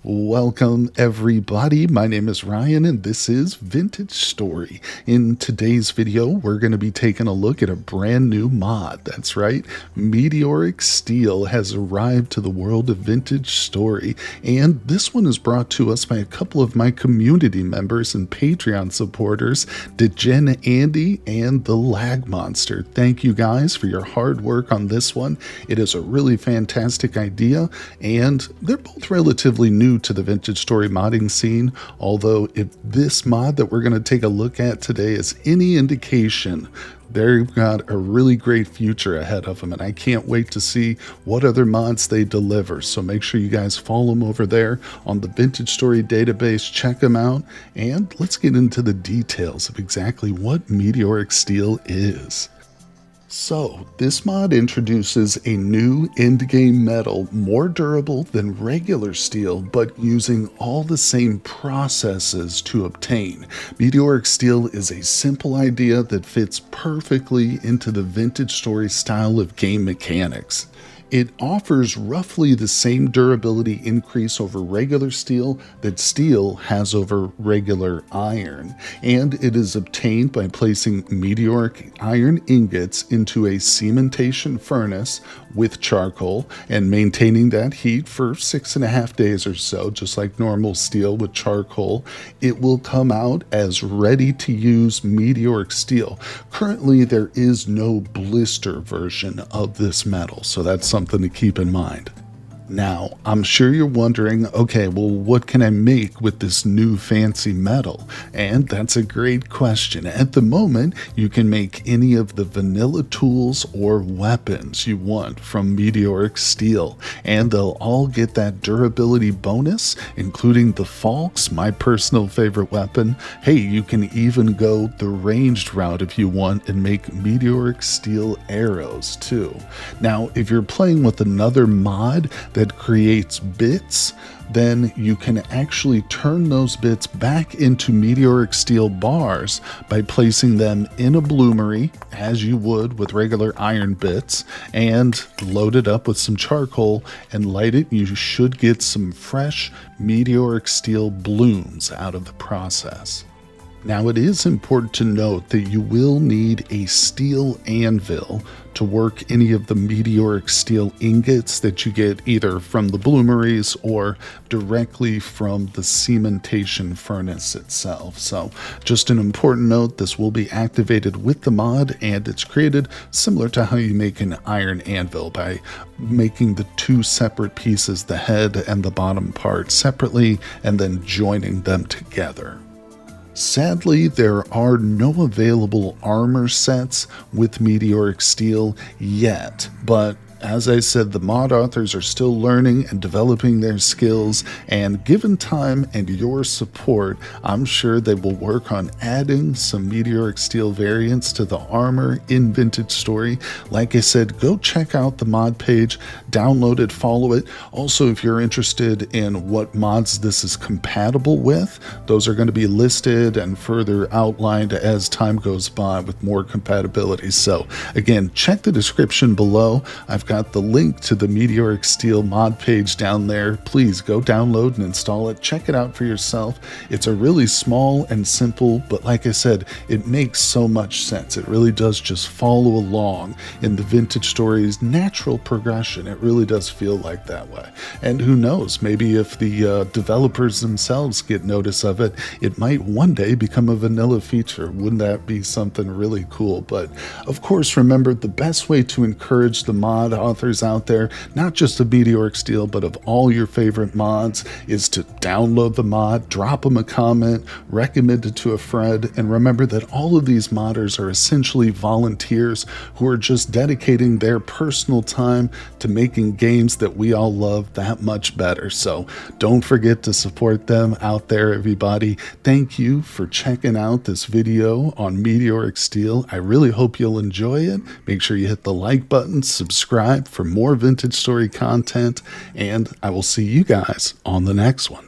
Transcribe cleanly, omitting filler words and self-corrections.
Welcome everybody, my name is Ryan and this is Vintage Story. In today's video we're going to be taking a look at a brand new mod. That's right, Meteoric Steel has arrived to the world of Vintage Story, and this one is brought to us by a couple of my community members and Patreon supporters, Degen Andy and the Lag Monster. Thank you guys for your hard work on this one. It is a really fantastic idea and they're both relatively new to the Vintage Story modding scene, although if this mod that we're going to take a look at today is any indication, they've got a really great future ahead of them, and I can't wait to see what other mods they deliver. So make sure you guys follow them over there on the Vintage Story database, check them out, and let's get into the details of exactly what Meteoric Steel is. So, this mod introduces a new endgame metal more durable than regular steel, but using all the same processes to obtain. Meteoric Steel is a simple idea that fits perfectly into the Vintage Story style of game mechanics. It offers roughly the same durability increase over regular steel that steel has over regular iron, and it is obtained by placing meteoric iron ingots into a cementation furnace with charcoal and maintaining that heat for 6.5 days or so, just like normal steel with charcoal. It will come out as ready to use meteoric steel. Currently, there is no blister version of this metal, so that's something to keep in mind. Now, I'm sure you're wondering, okay, well, what can I make with this new fancy metal? And that's a great question. At the moment, you can make any of the vanilla tools or weapons you want from Meteoric Steel, and they'll all get that durability bonus, including the Falx, my personal favorite weapon. Hey, you can even go the ranged route if you want and make Meteoric Steel arrows too. Now, if you're playing with another mod that creates bits, then you can actually turn those bits back into meteoric steel bars by placing them in a bloomery, as you would with regular iron bits, and load it up with some charcoal and light it. You should get some fresh meteoric steel blooms out of the process. Now, it is important to note that you will need a steel anvil to work any of the meteoric steel ingots that you get either from the bloomeries or directly from the cementation furnace itself. So just an important note, this will be activated with the mod, and it's created similar to how you make an iron anvil by making the two separate pieces, the head and the bottom part, separately and then joining them together. Sadly, there are no available armor sets with Meteoric Steel yet, but as I said, the mod authors are still learning and developing their skills, and given time and your support, I'm sure they will work on adding some Meteoric Steel variants to the armor in Vintage Story. Like I said, go check out the mod page, download it, follow it. Also, if you're interested in what mods this is compatible with, those are going to be listed and further outlined as time goes by with more compatibility. So again, check the description below. I've got the link to the Meteoric Steel mod page down there. Please go download and install it. Check it out for yourself. It's a really small and simple, but like I said, it makes so much sense. It really does just follow along in the Vintage Story's natural progression. It really does feel like that way. And who knows, maybe if the developers themselves get notice of it, it might one day become a vanilla feature. Wouldn't that be something really cool? But of course, remember, the best way to encourage the mod authors out there, not just of Meteoric Steel, but of all your favorite mods, is to download the mod, drop them a comment, recommend it to a friend, and remember that all of these modders are essentially volunteers who are just dedicating their personal time to making games that we all love that much better. So don't forget to support them out there, everybody. Thank you for checking out this video on Meteoric Steel. I really hope you'll enjoy it. Make sure you hit the like button, subscribe for more Vintage Story content, and I will see you guys on the next one.